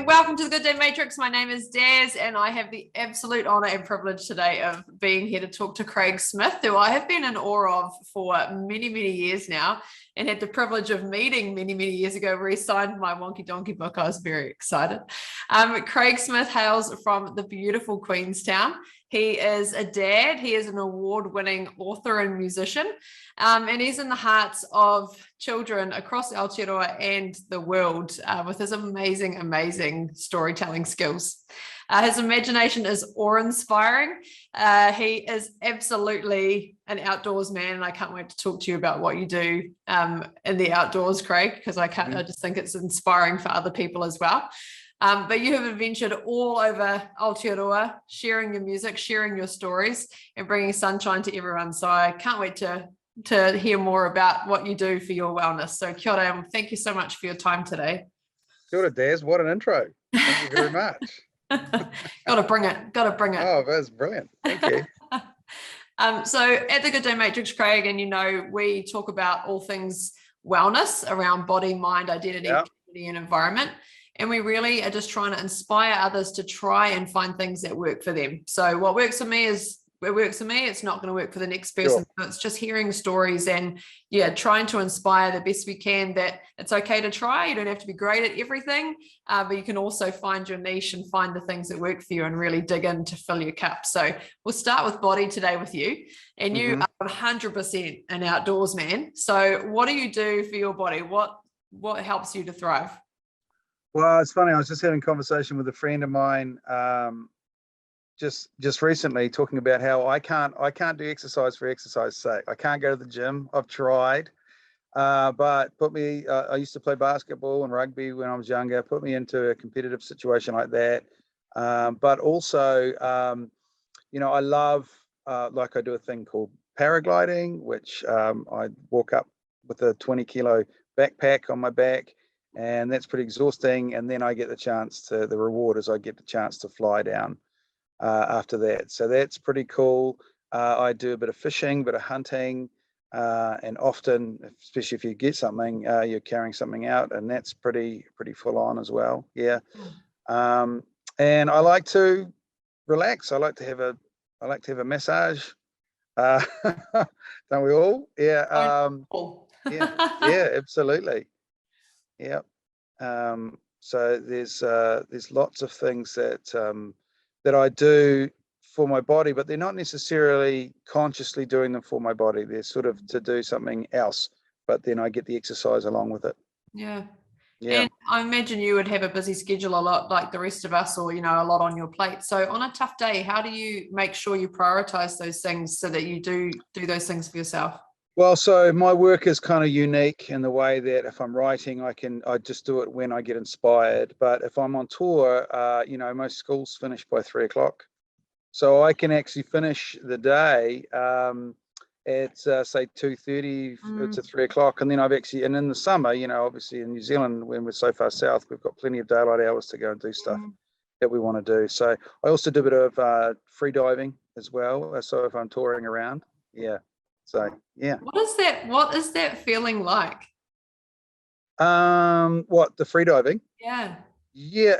Welcome to the Good Day Matrix. My name is Daz, and I have the absolute honour and privilege today of being here to talk to Craig Smith, who I have been in awe of for many, many years now, and had the privilege of meeting many, many years ago where he signed my Wonky Donkey book. I was very excited. Craig Smith hails from the beautiful Queenstown. He is a dad. He is an award-winning author and musician, and he's in the hearts of children across Aotearoa and the world with his amazing, amazing storytelling skills. His imagination is awe-inspiring. He is absolutely an outdoors man, and I can't wait to talk to you about what you do in the outdoors, Craig, because I just think it's inspiring for other people as well. But you have adventured all over Aotearoa, sharing your music, sharing your stories, and bringing sunshine to everyone. So I can't wait to hear more about what you do for your wellness. So kia ora, and thank you so much for your time today. Kia ora, Daz. What an intro. Thank you very much. Gotta bring it. Oh, that's brilliant. Thank you. So at the Good Day Matrix, Craig, and we talk about all things wellness around body, mind, identity, community, and environment. And we really are just trying to inspire others to try and find things that work for them. So what works for me is it works for me. It's not going to work for the next person. Sure. So it's just hearing stories and trying to inspire the best we can that it's okay to try. You don't have to be great at everything, but you can also find your niche and find the things that work for you and really dig in to fill your cup. So we'll start with body today with you. And you are 100% an outdoors man. So what do you do for your body? What helps you to thrive? Well, it's funny. I was just having a conversation with a friend of mine just recently, talking about how I can't do exercise for exercise's sake. I can't go to the gym. I've tried, but I used to play basketball and rugby when I was younger. Put me into a competitive situation like that. But also, I love I do a thing called paragliding, which I walk up with a 20-kilo backpack on my back. And that's pretty exhausting. And then I get the reward is I get the chance to fly down after that. So that's pretty cool. I do a bit of fishing, a bit of hunting, and often, especially if you get something, you're carrying something out, and that's pretty full on as well. Yeah. And I like to relax. I like to have a massage. Don't we all? Yeah. Yeah, absolutely. Yeah. So there's lots of things that I do for my body, but they're not necessarily consciously doing them for my body. They're sort of to do something else, but then I get the exercise along with it. Yeah. And I imagine you would have a busy schedule a lot like the rest of us, or, a lot on your plate. So on a tough day, how do you make sure you prioritize those things so that you do those things for yourself? Well, so my work is kind of unique in the way that if I'm writing, I just do it when I get inspired. But if I'm on tour, most schools finish by 3:00. So I can actually finish the day at say 2:30 to 3:00. And then and in the summer, obviously in New Zealand, when we're so far south, we've got plenty of daylight hours to go and do stuff that we want to do. So I also do a bit of free diving as well. So if I'm touring around, So yeah. What is that feeling like? What, the freediving? Yeah. Yeah,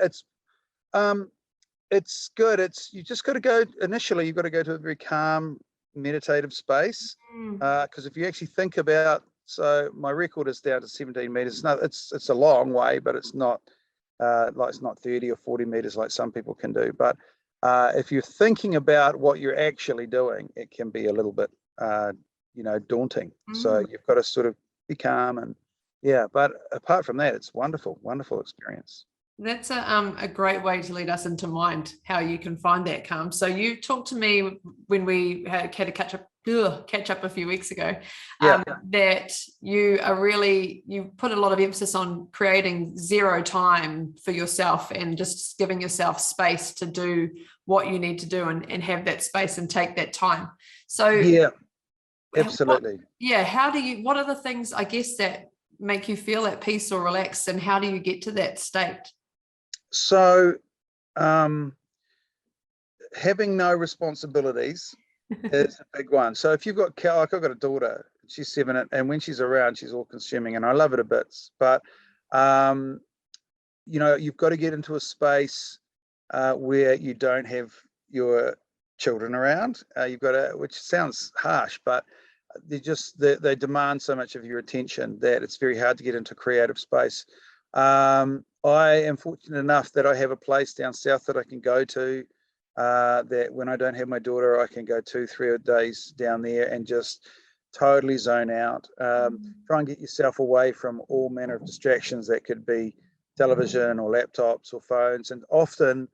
it's good. You just got to go initially. You've got to go to a very calm, meditative space. Because if you actually think about, so my record is down to 17 meters. No, it's a long way, but it's not it's not 30 or 40 meters like some people can do. But if you're thinking about what you're actually doing, it can be a little bit daunting. So you've got to sort of be calm but apart from that, it's wonderful experience. That's a great way to lead us into mind how you can find that calm. So you talked to me when we had to catch catch up a few weeks ago, Yeah. that you put a lot of emphasis on creating zero time for yourself and just giving yourself space to do what you need to do and have that space and take that time. So yeah, absolutely. What are the things, I guess, that make you feel at peace or relaxed, and how do you get to that state? So having no responsibilities is a big one. So if you've got, like I've got a daughter, she's 7, and when she's around, she's all consuming, and I love it a bits. But you've got to get into a space where you don't have your children around. You've got to, which sounds harsh, but they demand so much of your attention that it's very hard to get into creative space. I am fortunate enough that I have a place down south that I can go to, that when I don't have my daughter, I can go 2-3 days down there and just totally zone out. Try and get yourself away from all manner of distractions that could be television or laptops or phones, and often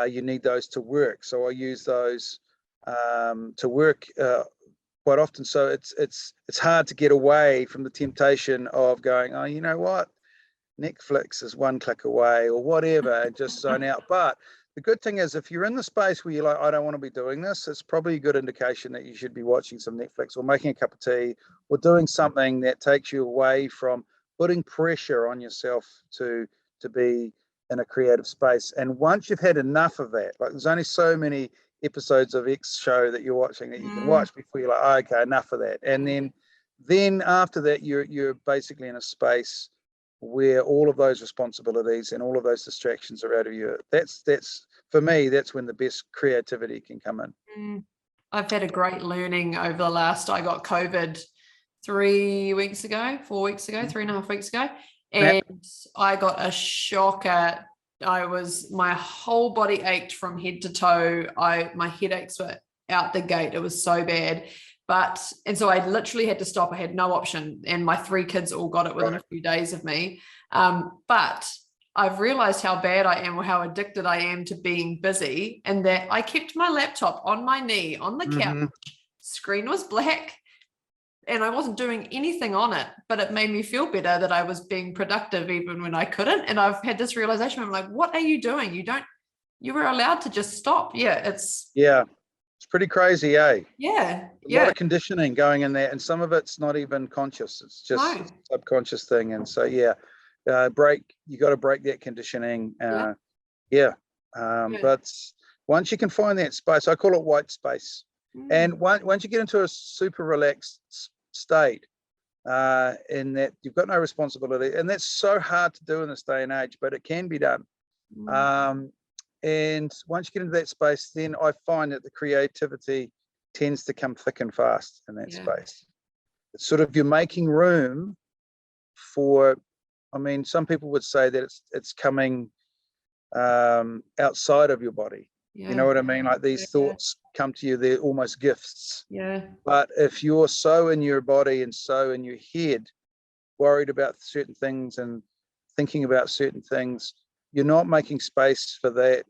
you need those to work. So I use those to work quite often. So it's hard to get away from the temptation of going, oh, you know what, Netflix is one click away or whatever, and just zone out. But the good thing is, if you're in the space where you're like, I don't want to be doing this, it's probably a good indication that you should be watching some Netflix or making a cup of tea or doing something that takes you away from putting pressure on yourself to be in a creative space. And once you've had enough of that, like there's only so many episodes of X show that you're watching that you can watch before you're like, oh, okay, enough of that. And then after that, you're basically in a space where all of those responsibilities and all of those distractions are out of you. That's for me, that's when the best creativity can come in. I've had a great learning over the last, I got COVID 4 weeks ago, 3.5 weeks ago. And I got a shocker. My whole body ached from head to toe. My headaches were out the gate. It was so bad. And so I literally had to stop. I had no option. And my 3 kids all got it within a few days of me. But I've realized how bad I am, or how addicted I am to being busy, and that I kept my laptop on my knee on the couch. Screen was black and I wasn't doing anything on it, but it made me feel better that I was being productive even when I couldn't. And I've had this realization. I'm like, what are you doing? You were allowed to just stop. It's pretty crazy, eh? A lot of conditioning going in there, and some of it's not even conscious. It's just a subconscious thing. And so you got to break that conditioning. But once you can find that space, I call it white space. And once you get into a super relaxed state, in that you've got no responsibility, and that's so hard to do in this day and age, but it can be done. And once you get into that space, then I find that the creativity tends to come thick and fast in that space. It's sort of, you're making room for, some people would say that it's coming outside of your body. You know what I mean? Like these thoughts come to you, they're almost gifts. But if you're so in your body and so in your head, worried about certain things and thinking about certain things, you're not making space for that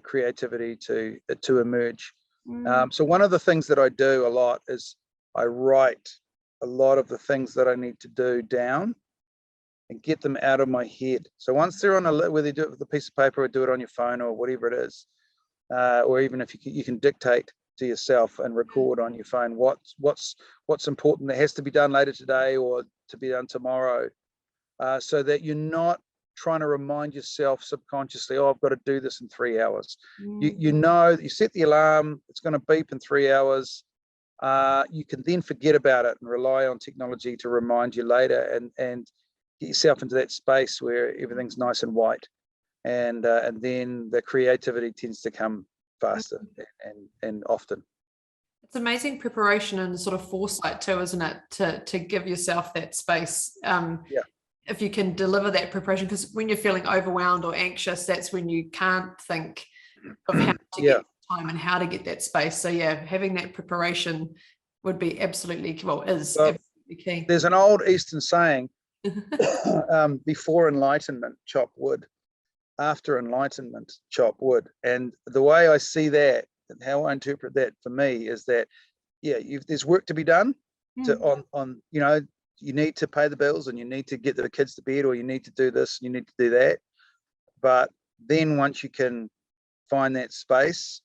creativity to emerge. So one of the things that I do a lot is I write a lot of the things that I need to do down and get them out of my head. So once they're on whether you do it with a piece of paper or do it on your phone or whatever it is, or even if you can dictate to yourself and record on your phone what's important that has to be done later today or to be done tomorrow, so that you're not trying to remind yourself subconsciously, oh, I've got to do this in 3 hours. You know, you set the alarm, it's going to beep in 3 hours. You can then forget about it and rely on technology to remind you later, and get yourself into that space where everything's nice and white, and then the creativity tends to come faster and often. It's amazing preparation and sort of foresight too, isn't it, to give yourself that space. If you can deliver that preparation, because when you're feeling overwhelmed or anxious, that's when you can't think of how to get time and how to get that space. So having that preparation would be absolutely absolutely key. There's an old Eastern saying, before enlightenment, chop wood. After enlightenment, chop wood. And the way I see that and how I interpret that for me is that there's work to be done to Mm. on you need to pay the bills and you need to get the kids to bed, or you need to do this, you need to do that. But then once you can find that space,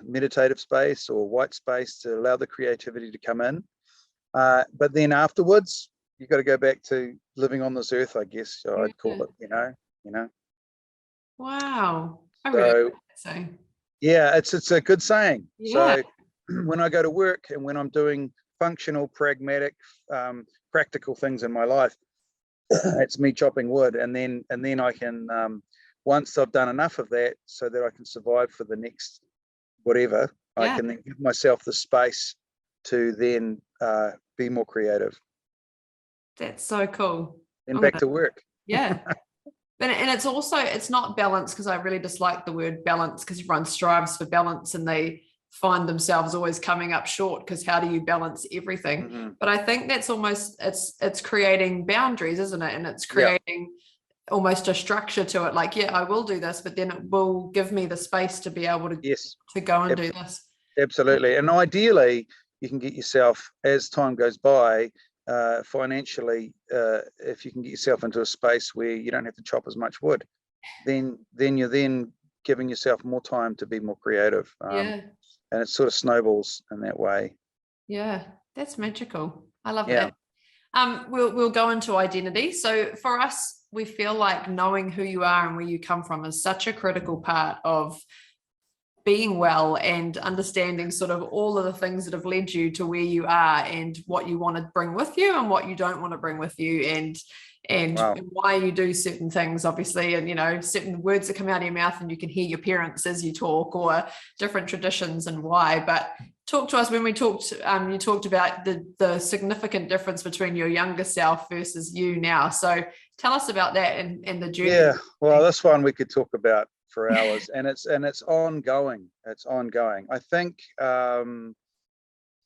meditative space or white space to allow the creativity to come in, but then afterwards you've got to go back to living on this earth, I guess. So I'd call it, Wow. I really So like that saying. yeah, it's a good saying. Yeah. So when I go to work and when I'm doing functional, pragmatic, practical things in my life, it's me chopping wood, and then I can, once I've done enough of that so that I can survive for the next whatever, I Yeah. can then give myself the space to then be more creative. That's so cool. And back to work. Yeah. And it's also, it's not balance, because I really dislike the word balance, because everyone strives for balance and they find themselves always coming up short, because how do you balance everything? Mm-hmm. But I think that's almost, it's creating boundaries, isn't it? And it's Yeah. creating almost a structure to it. Like, yeah, I will do this, but then it will give me the space to be able to, Yes, to go and do this. absolutely. And ideally, you can get yourself, as time goes by, financially, if you can get yourself into a space where you don't have to chop as much wood, then you're then giving yourself more time to be more creative. Yeah. And it sort of snowballs in that way. Yeah, that's magical. I love Yeah. that. We'll go into identity. So for us, we feel like knowing who you are and where you come from is such a critical part of being well, and understanding sort of all of the things that have led you to where you are, and what you want to bring with you and what you don't want to bring with you, and Wow. why you do certain things, obviously, and certain words that come out of your mouth and you can hear your parents as you talk, or different traditions and why. But talk to us. When we talked, you talked about the significant difference between your younger self versus you now. So tell us about that and the journey. Yeah, well, this one we could talk about for hours, and it's ongoing. It's ongoing. I think I've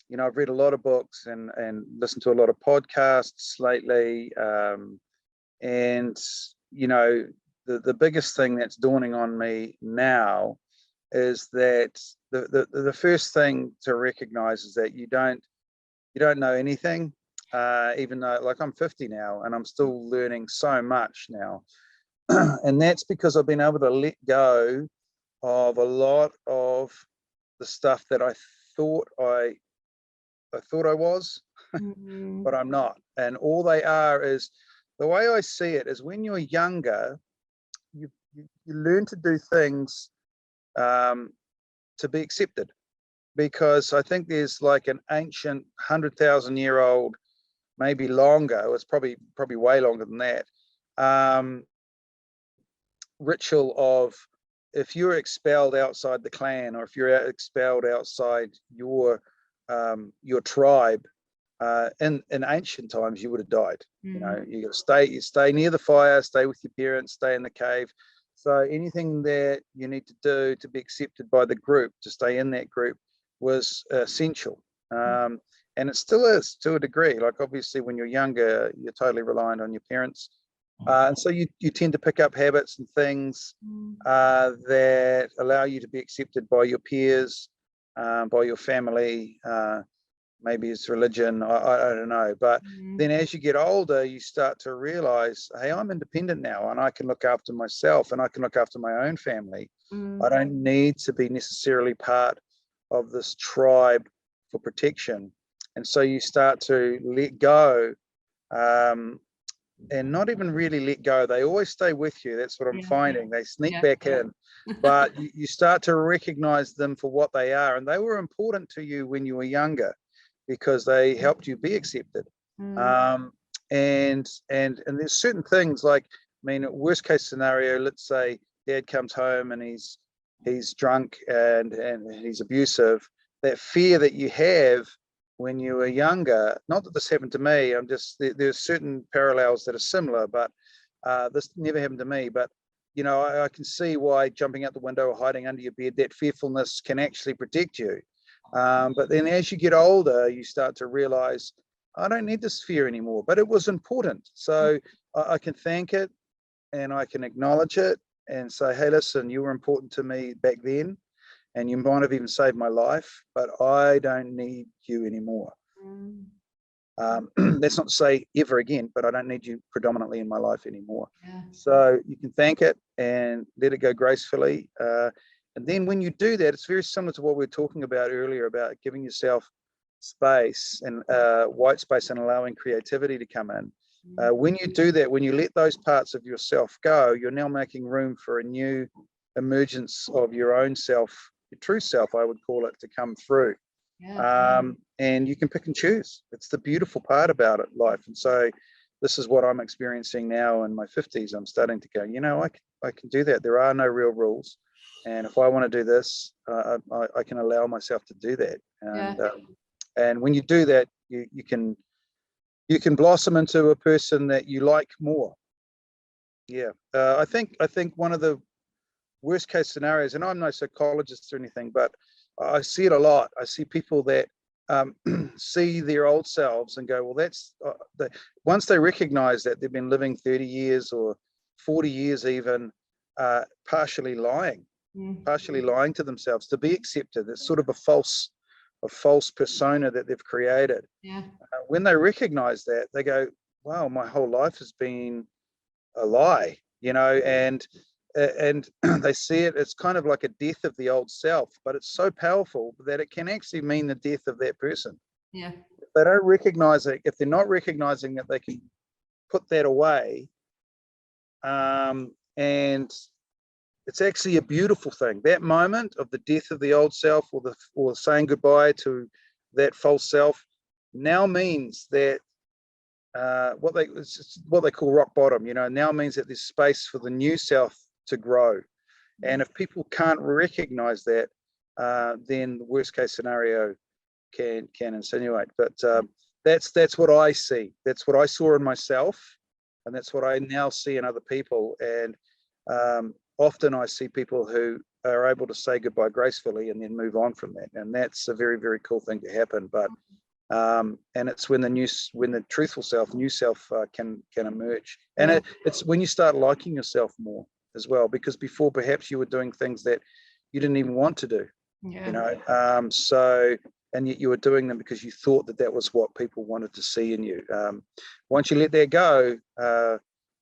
read a lot of books and listened to a lot of podcasts lately, and the biggest thing that's dawning on me now is that the first thing to recognize is that you don't know anything, even though, like, I'm 50 now and I'm still learning so much now. And that's because I've been able to let go of a lot of the stuff that I thought I was, but I'm not. And all they are is, the way I see it is, when you're younger, you learn to do things to be accepted, because I think there's like an ancient 100,000-year-old, maybe longer, it's probably way longer than that, ritual of, if you're expelled outside the clan, or if you're expelled outside your tribe, in ancient times, you would have died. You got to stay near the fire, stay with your parents, stay in the cave. So anything that you need to do to be accepted by the group, to stay in that group, was essential. And it still is, to a degree. Like, obviously when you're younger, you're totally reliant on your parents, and so you tend to pick up habits and things that allow you to be accepted by your peers, by your family, maybe it's religion, I don't know. But then as you get older, you start to realize, hey, I'm independent now, and I can look after myself, and I can look after my own family. I don't need to be necessarily part of this tribe for protection. And so you start to let go, and not even really let go. They always stay with you. That's what I'm finding. They sneak back in, but you start to recognize them for what they are. And they were important to you when you were younger, because they helped you be accepted. And there's certain things, like, I mean, worst case scenario, let's say dad comes home and he's drunk and he's abusive. That fear that you have when you were younger, not that this happened to me, there's certain parallels that are similar, but this never happened to me. But I can see why jumping out the window or hiding under your bed, that fearfulness can actually protect you. But then as you get older, you start to realize, I don't need this fear anymore, but it was important. So I can thank it, and I can acknowledge it and say, hey, listen, you were important to me back then. and you might have even saved my life, but I don't need you anymore. That's not to say ever again, but I don't need you predominantly in my life anymore. Yeah. So you can thank it and let it go gracefully. And then when you do that, it's very similar to what we were talking about earlier about giving yourself space and white space and allowing creativity to come in. When you do that, when you let those parts of yourself go, you're now making room for a new emergence of your own self, your true self, I would call it, to come through. Yeah. And you can pick and choose. It's the beautiful part about it, life. And so this is what I'm experiencing now in my 50s. I'm starting to go, you know, I can do that. There are no real rules. And if I want to do this, I can allow myself to do that. And when you do that, you can blossom into a person that you like more. Yeah. I think one of the worst case scenarios, and I'm no psychologist or anything, but I see it a lot. I see people that see their old selves and go, well, that's once they recognize that they've been living 30 years or 40 years even, partially lying to themselves to be accepted. It's sort of a false persona that they've created. Yeah. When they recognize that, they go, wow, my whole life has been a lie, you know, and they see it, it's kind of like a death of the old self, but it's so powerful that it can actually mean the death of that person. Yeah. If they don't recognize it, if they're not recognizing that they can put that away, and it's actually a beautiful thing. That moment of the death of the old self, or saying goodbye to that false self, now means that what they call rock bottom, you know, now means that there's space for the new self to grow. And if people can't recognize that, then the worst case scenario can insinuate. But that's what I see. That's what I saw in myself, and that's what I now see in other people. And often I see people who are able to say goodbye gracefully and then move on from that. And that's a very, very cool thing to happen. But and it's when the truthful self, new self, can emerge. And it's when you start liking yourself more as well, because before perhaps you were doing things that you didn't even want to do, you know. So, and yet you were doing them because you thought that was what people wanted to see in you. Once you let that go,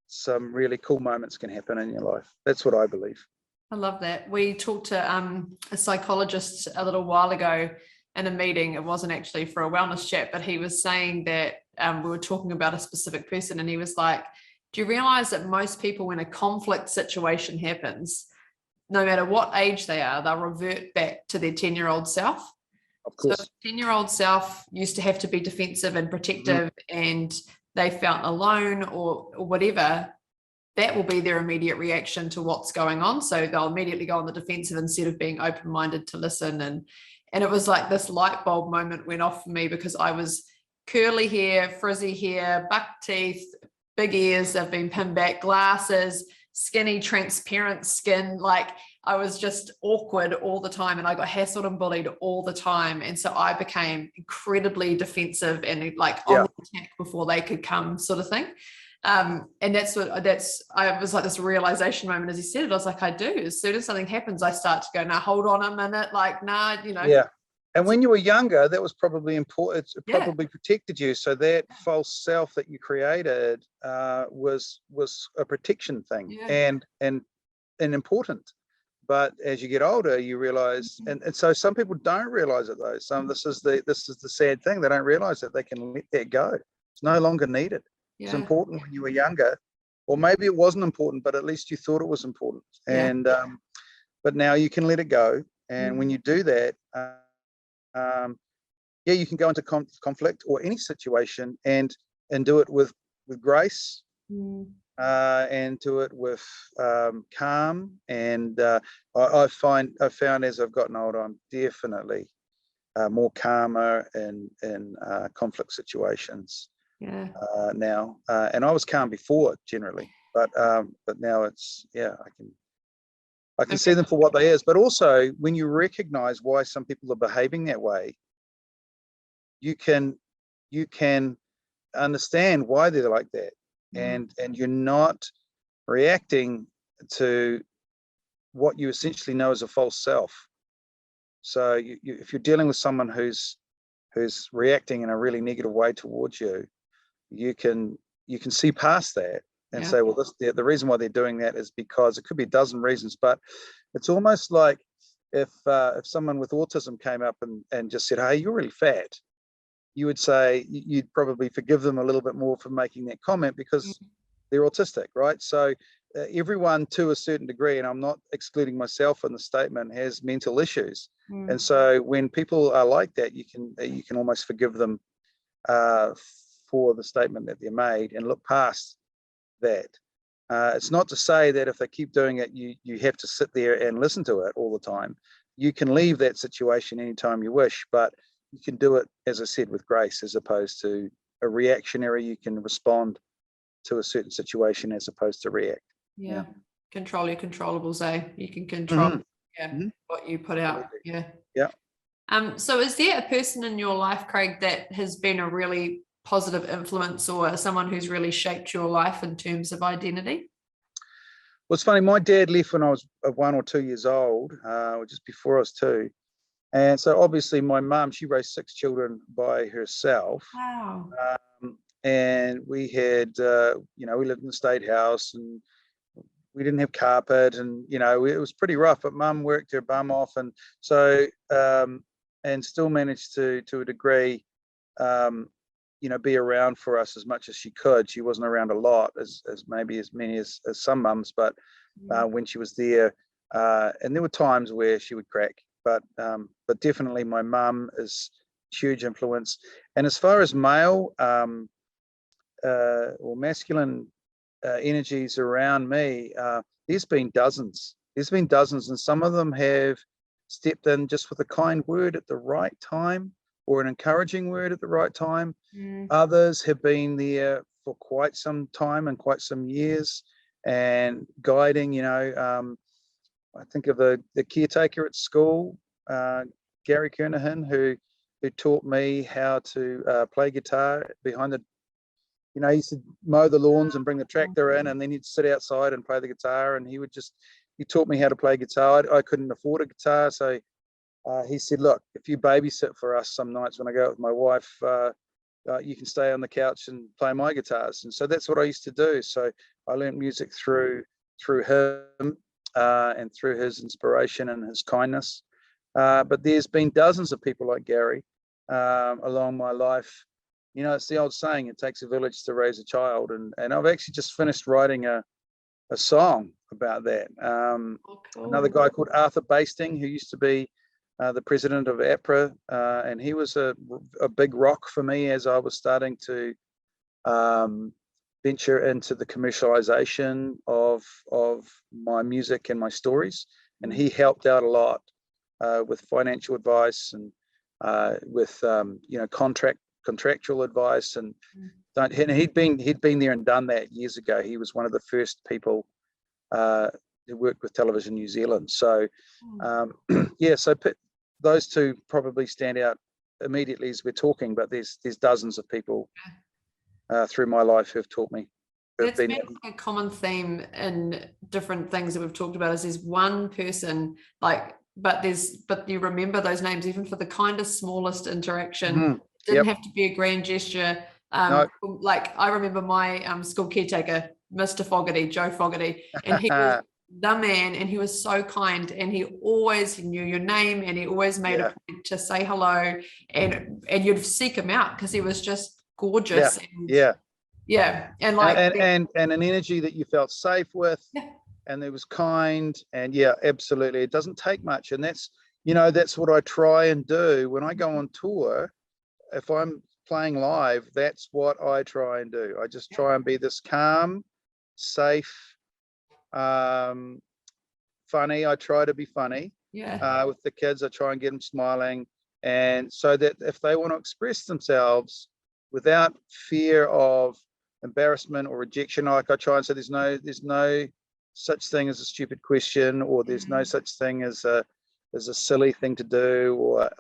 some really cool moments can happen in your life. That's what I believe. I love that. We talked to a psychologist a little while ago in a meeting. It wasn't actually for a wellness chat, but he was saying that we were talking about a specific person, and he was like, do you realize that most people, when a conflict situation happens, no matter what age they are, they'll revert back to their 10-year-old self? Of course. So 10-year-old self used to have to be defensive and protective, and they felt alone or whatever. That will be their immediate reaction to what's going on. So they'll immediately go on the defensive instead of being open-minded to listen. And it was like this light bulb moment went off for me, because I was curly hair, frizzy hair, buck teeth, big ears, they've been pinned back, glasses, skinny, transparent skin. Like, I was just awkward all the time, and I got hassled and bullied all the time. And so I became incredibly defensive and like on the attack before they could come, sort of thing. And I was like this realization moment as he said it. I was like, I do. As soon as something happens, I start to go, nah, hold on a minute. Like, nah, you know. Yeah. And when you were younger, that was probably important. It probably protected you. So that false self that you created was a protection thing, and important. But as you get older, you realize, and so some people don't realize it though. This is the sad thing. They don't realize that they can let that go. It's no longer needed. It's important when you were younger, or maybe it wasn't important, but at least you thought it was important. And but now you can let it go. And when you do that, you can go into conflict or any situation and do it with grace, and do it with calm. And I found as I've gotten older, I'm definitely more calmer in conflict situations now. And I was calm before generally, but now it's I can see them for what they is. But also, when you recognize why some people are behaving that way, you can understand why they're like that, and you're not reacting to what you essentially know as a false self. So if you're dealing with someone who's reacting in a really negative way towards you, you can see past that and say, well, the reason why they're doing that is because it could be a dozen reasons, but it's almost like if someone with autism came up and just said, hey, you're really fat, you would say, you'd probably forgive them a little bit more for making that comment because they're autistic, right? So everyone to a certain degree, and I'm not excluding myself in the statement, has mental issues. And so when people are like that, you can almost forgive them for the statement that they made and look past that. It's not to say that if they keep doing it, you have to sit there and listen to it all the time. You can leave that situation anytime you wish, but you can do it, as I said, with grace, as opposed to a reactionary. You can respond to a certain situation as opposed to react. Yeah. Control your controllables, eh? You can control what you put out. Yeah. So is there a person in your life, Craig, that has been a really positive influence or someone who's really shaped your life in terms of identity? Well, it's funny, my dad left when I was 1 or 2 years old, or just before I was 2. And so obviously my mum, she raised 6 children by herself. Wow. And we had, we lived in the state house and we didn't have carpet, and, it was pretty rough, but mum worked her bum off. And so, and still managed to a degree, be around for us as much as she could. She wasn't around a lot, as maybe as many as some mums, but when she was there, and there were times where she would crack, but definitely my mum is huge influence. And as far as male or masculine energies around me, there's been dozens, and some of them have stepped in just with a kind word at the right time, or an encouraging word at the right time. Others have been there for quite some time and quite some years and guiding. I think of the caretaker at school, Gary Kernahan, who taught me how to play guitar behind the, he used to mow the lawns and bring the tractor in, and then he'd sit outside and play the guitar, and he taught me how to play guitar. I couldn't afford a guitar, so he said, look, if you babysit for us some nights when I go out with my wife, you can stay on the couch and play my guitars. And so that's what I used to do. So I learned music through him and through his inspiration and his kindness. But there's been dozens of people like Gary along my life. It's the old saying, it takes a village to raise a child. And I've actually just finished writing a song about that. Cool. Another guy called Arthur Basting, who used to be the president of APRA, and he was a big rock for me as I was starting to venture into the commercialization of my music and my stories. And he helped out a lot with financial advice and with contractual advice, and he'd been there and done that years ago. He was one of the first people who worked with Television New Zealand. So so those two probably stand out immediately as we're talking, but there's dozens of people through my life who've taught me. That's been a common theme in different things that we've talked about, is there's one person, but you remember those names even for the kindest, smallest interaction. Didn't have to be a grand gesture. No. I remember my school caretaker, Mr. Fogarty, Joe Fogarty, and he was the man, and he was so kind, and he always knew your name, and he always made a point to say hello, and you'd seek him out because he was just gorgeous. And an energy that you felt safe with, and it was kind, and absolutely, it doesn't take much. And that's what I try and do when I go on tour. If I'm playing live, that's what I try and do. I just try and be this calm, safe, funny. I try to be funny with the kids. I try and get them smiling, and so that if they want to express themselves without fear of embarrassment or rejection, I try and say there's no such thing as a stupid question, or there's no such thing as a silly thing to do, or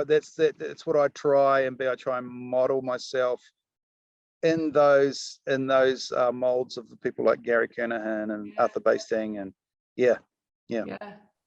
that's what I try and be. I try and model myself in those molds of the people like Gary Kernahan and Arthur Basting, and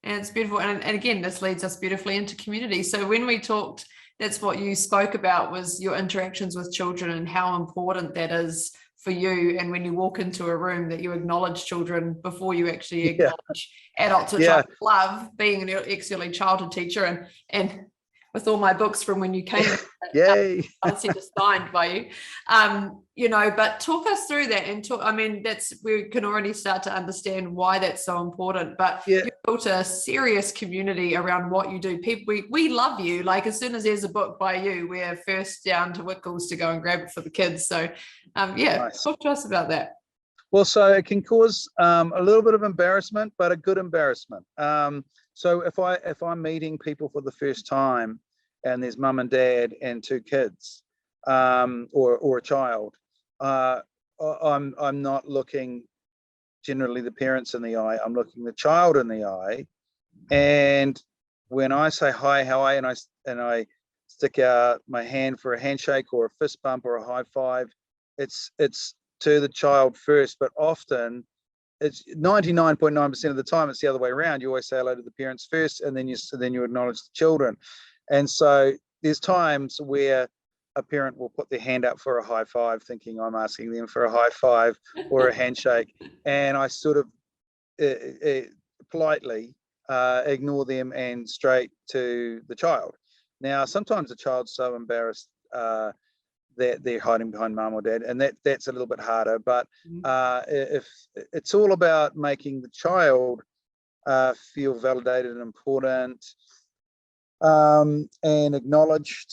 And it's beautiful. And again, this leads us beautifully into community. So when we talked, that's what you spoke about, was your interactions with children and how important that is for you. And when you walk into a room, that you acknowledge children before you actually acknowledge adults, which I love, being an ex-early childhood teacher and with all my books from when you came. Yay. I'll see just signed by you. But talk us through that and talk. I mean, we can already start to understand why that's so important. But you built a serious community around what you do. People, we love you. Like, as soon as there's a book by you, we're first down to Wickles to go and grab it for the kids. So, nice. Talk to us about that. Well, so it can cause a little bit of embarrassment, but a good embarrassment. So if I'm meeting people for the first time, and there's mum and dad and two kids, or a child, I'm not looking generally the parents in the eye. I'm looking the child in the eye, and when I say hi, how are you, and I stick out my hand for a handshake or a fist bump or a high five, it's to the child first, but often it's 99.9% of the time it's the other way around. You always say hello to the parents first, and then you acknowledge the children. And so there's times where a parent will put their hand up for a high five, thinking I'm asking them for a high five or a handshake, and I sort of politely ignore them and straight to the child. Now, sometimes the child's so embarrassed that they're hiding behind mum or dad, and that's a little bit harder. But if it's all about making the child feel validated and important and acknowledged,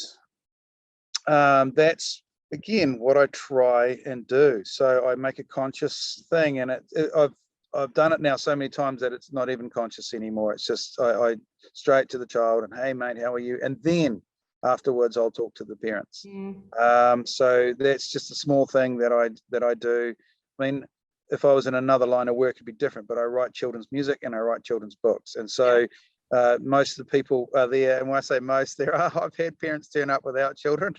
that's again what I try and do. So I make a conscious thing, and I've done it now so many times that it's not even conscious anymore. It's just I straight to the child and, hey mate, how are you? And then afterwards I'll talk to the parents. So that's just a small thing that I do. I mean, if I was in another line of work, it'd be different, but I write children's music and I write children's books. And so most of the people are there, and when I say most, I've had parents turn up without children.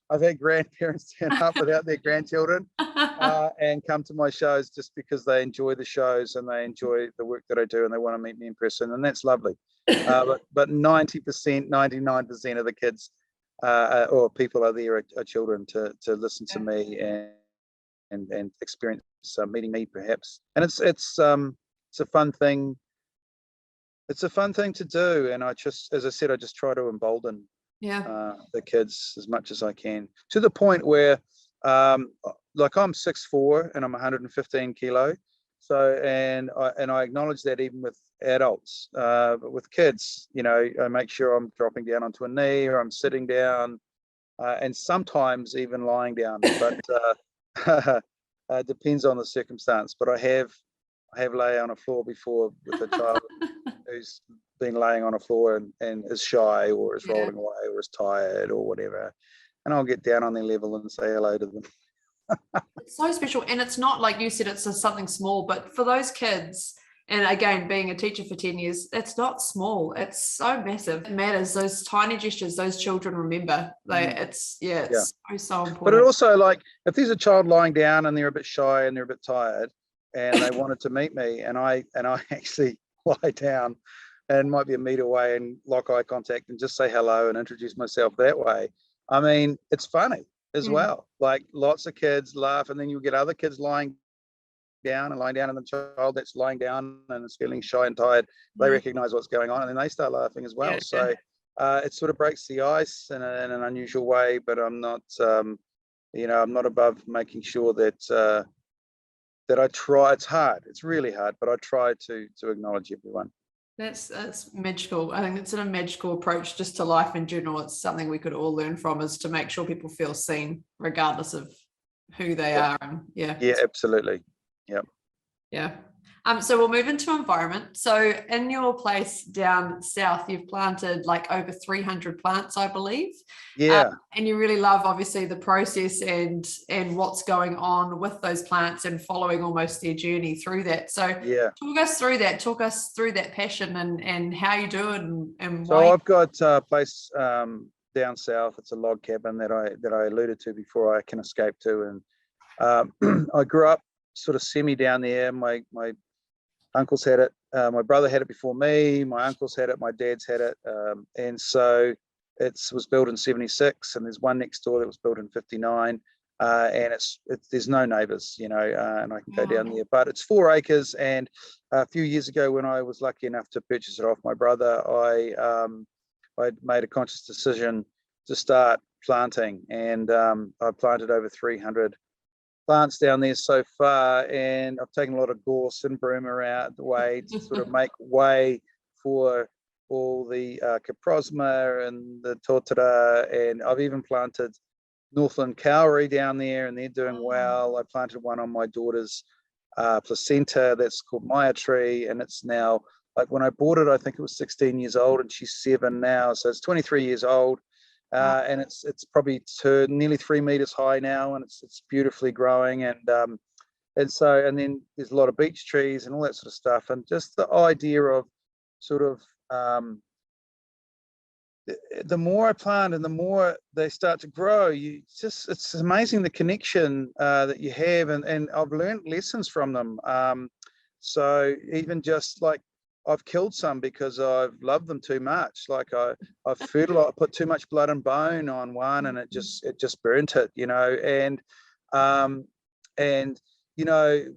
I've had grandparents turn up without their grandchildren and come to my shows just because they enjoy the shows and they enjoy the work that I do and they want to meet me in person, and that's lovely. But 90%, 99% of the kids or people are there are children to listen to me and experience meeting me, perhaps. And it's a fun thing. It's a fun thing to do, and I just, as I said, I just try to embolden the kids as much as I can, to the point where like I'm 6'4" and I'm 115 kilo, so and I acknowledge that even with adults, but with kids, I make sure I'm dropping down onto a knee or I'm sitting down, and sometimes even lying down, but depends on the circumstance. But I have lay on a floor before with a child who's been laying on a floor and is shy or is rolling away or is tired or whatever, and I'll get down on their level and say hello to them. It's so special, and it's not like you said, it's something small, but for those kids, and again, being a teacher for 10 years, it's not small, it's so massive. It matters. Those tiny gestures, those children remember. It's so important. But it also, like, if there's a child lying down and they're a bit shy and they're a bit tired and they wanted to meet me, and I actually lie down and might be a meter away and lock eye contact and just say hello and introduce myself that way, I mean, it's funny as well. Like, lots of kids laugh, and then you'll get other kids lying down, and the child that's lying down and is feeling shy and tired, they recognize what's going on, and then they start laughing as well. So it sort of breaks the ice in an unusual way, but I'm not I'm not above making sure that that I try. It's hard, it's really hard, but I try to acknowledge everyone. That's magical. I think it's a magical approach just to life in general. It's something we could all learn from, is to make sure people feel seen regardless of who they are. And Absolutely. So we'll move into environment. So in your place down south, you've planted like over 300 plants, I believe. And you really love, obviously, the process and what's going on with those plants and following almost their journey through that. So talk us through that. Talk us through that passion and how you do it and so why. I've got a place down south. It's a log cabin that I alluded to before I can escape to, and I grew up sort of semi down there. My uncles had it. My brother had it before me. My uncles had it. My dad's had it. And so it was built in 76, and there's one next door that was built in 59. And there's no neighbours, and I can go down there. But it's 4 acres, and a few years ago, when I was lucky enough to purchase it off my brother, I made a conscious decision to start planting, and I planted over 300 plants down there so far, and I've taken a lot of gorse and broom out the way to sort of make way for all the caprosma and the totara, and I've even planted Northland Cowrie down there, and they're doing well. I planted one on my daughter's placenta that's called Maya tree, and it's now, like, when I bought it, I think it was 16 years old, and she's 7 now, so it's 23 years old. And it's probably nearly 3 meters high now, and it's beautifully growing, and then there's a lot of beech trees and all that sort of stuff, and just the idea of sort of the more I plant and the more they start to grow, it's amazing the connection that you have, and I've learned lessons from them. So even just like, I've killed some because I've loved them too much. Like I've fertilized, put too much blood and bone on one, and it just burnt it, and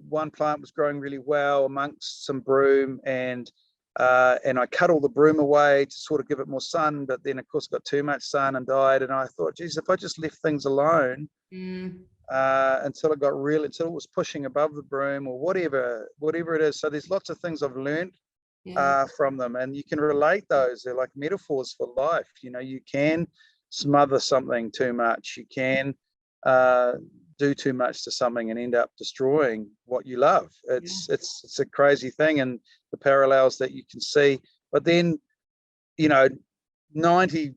one plant was growing really well amongst some broom, and I cut all the broom away to sort of give it more sun, but then of course got too much sun and died. And I thought, geez, if I just left things alone until it was pushing above the broom or whatever it is. So there's lots of things I've learned from them, and you can relate those. They're like metaphors for life. You can smother something too much. You can do too much to something and end up destroying what you love. It's a crazy thing, and the parallels that you can see. But then 95%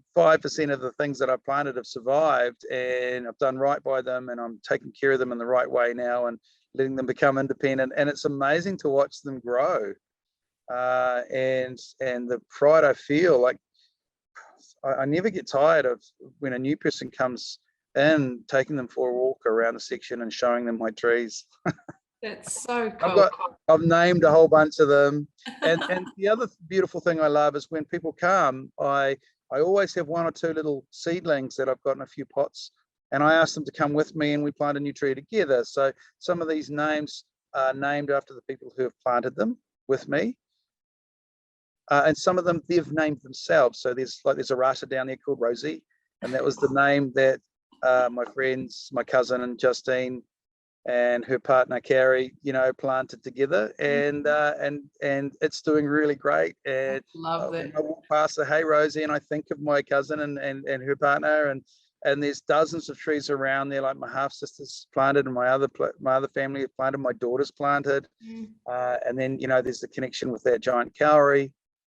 of the things that I've planted have survived, and I've done right by them, and I'm taking care of them in the right way now and letting them become independent, and it's amazing to watch them grow. And the pride I feel, like I never get tired of when a new person comes in, taking them for a walk around the section and showing them my trees. That's so cool. I've named a whole bunch of them, and the other beautiful thing I love is when people come, I always have 1 or 2 little seedlings that I've got in a few pots, and I ask them to come with me, and we plant a new tree together. So some of these names are named after the people who have planted them with me. And some of them they've named themselves. So there's a rata down there called Rosie, and that was the name that my friends, my cousin and Justine and her partner Carrie, planted together, and it's doing really great. And love that. When I walk past the hey Rosie, and I think of my cousin and her partner, and there's dozens of trees around there, like my half sisters planted, and my other family have planted, my daughter's planted, and then there's the connection with that giant cowrie.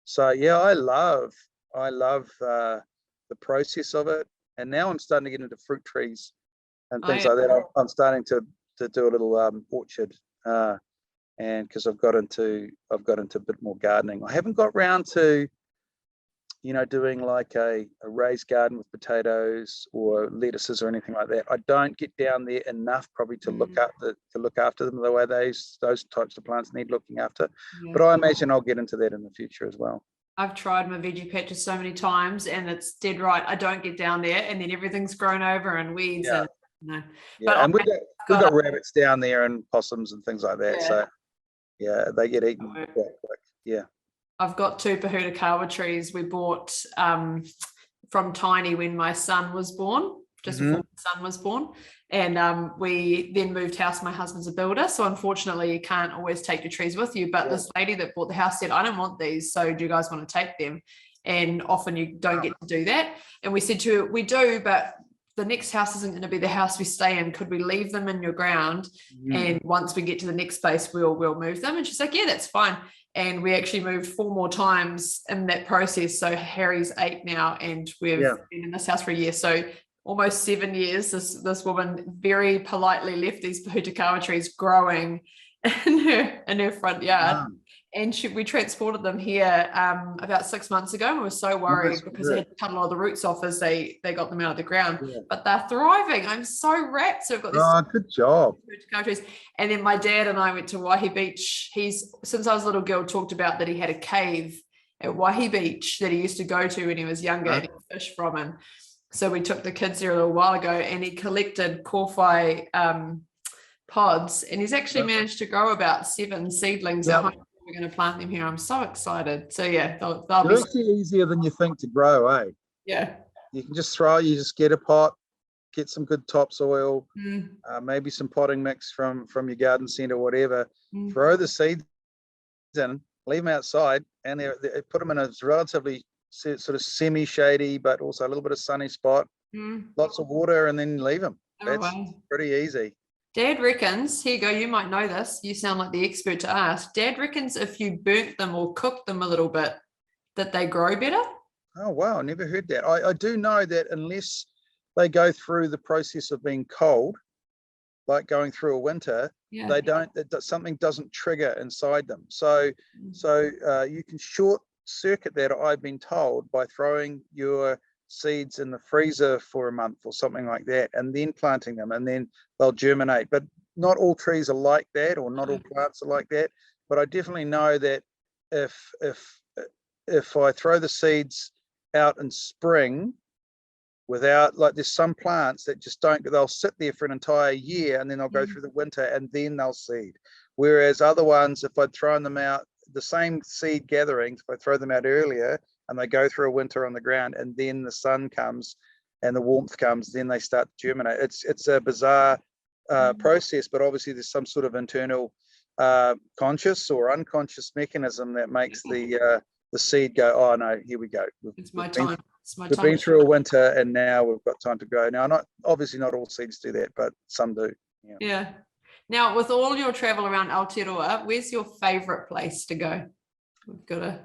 So yeah, I love the process of it, and now I'm starting to get into fruit trees and things like that. I'm starting to do a little orchard, and because I've got into a bit more gardening. I haven't got round to doing like a raised garden with potatoes or lettuces or anything like that. I don't get down there enough probably to look after them the way those types of plants need looking after. But I imagine I'll get into that in the future as well. I've tried my veggie patches so many times, and it's dead right. I don't get down there, and then everything's grown over and weeds. Yeah. But and we've got rabbits down there and possums and things like that. So yeah, they get eaten quite quick. Yeah. I've got 2 Whānau trees we bought from Tiny when my son was born, just before my son was born. And we then moved house. My husband's a builder, so unfortunately you can't always take your trees with you. But this lady that bought the house said, I don't want these, so do you guys want to take them? And often you don't get to do that. And we said to her, we do, but the next house isn't going to be the house we stay in. Could we leave them in your ground? And once we get to the next place, we'll move them. And she's like, yeah, that's fine. And we actually moved 4 more times in that process. So Harry's 8 now, and we've been in this house for a year. So almost 7 years, this woman very politely left these Whānau trees growing in her front yard. And we transported them here about 6 months ago. And we were so worried because they had to cut a lot of the roots off as they got them out of the ground. Yeah. But they're thriving. I'm so rapt. So we've got this. Good job. And then my dad and I went to Waihi Beach. Since I was a little girl, talked about that he had a cave at Waihi Beach that he used to go to when he was younger and he'd fish from. And so we took the kids there a little while ago, and he collected kōwhai pods, and he's actually managed to grow about 7 seedlings at home. We're going to plant them here. I'm so excited. So yeah, they'll be actually easier than you think to grow, eh? Yeah. You can just get a pot, get some good topsoil, maybe some potting mix from your garden centre or whatever. Throw the seeds in, leave them outside, and they put them in a relatively sort of semi-shady but also a little bit of sunny spot, lots of water, and then leave them. That's pretty easy. Dad reckons, here you go, you might know this, you sound like the expert to ask. Dad reckons if you burnt them or cooked them a little bit, that they grow better. Oh, wow, I never heard that. I do know that unless they go through the process of being cold, like going through a winter, they don't, something doesn't trigger inside them. So you can short circuit that, I've been told, by throwing your seeds in the freezer for a month or something like that, and then planting them, and then they'll germinate. But not all trees are like that, or not all plants are like that. But I definitely know that if I throw the seeds out in spring without, like, there's some plants that just don't, they'll sit there for an entire year and then they'll go through the winter and then they'll seed. Whereas other ones, if I'd thrown them out, the same seed gatherings, if I throw them out earlier and they go through a winter on the ground, and then the sun comes and the warmth comes, then they start to germinate. It's a bizarre process, but obviously there's some sort of internal conscious or unconscious mechanism that makes the seed go, oh no, here we go. It's my time. We've been through a winter and now we've got time to grow. Now, obviously not all seeds do that, but some do. Yeah. Now, with all your travel around Aotearoa, where's your favorite place to go? We've got to.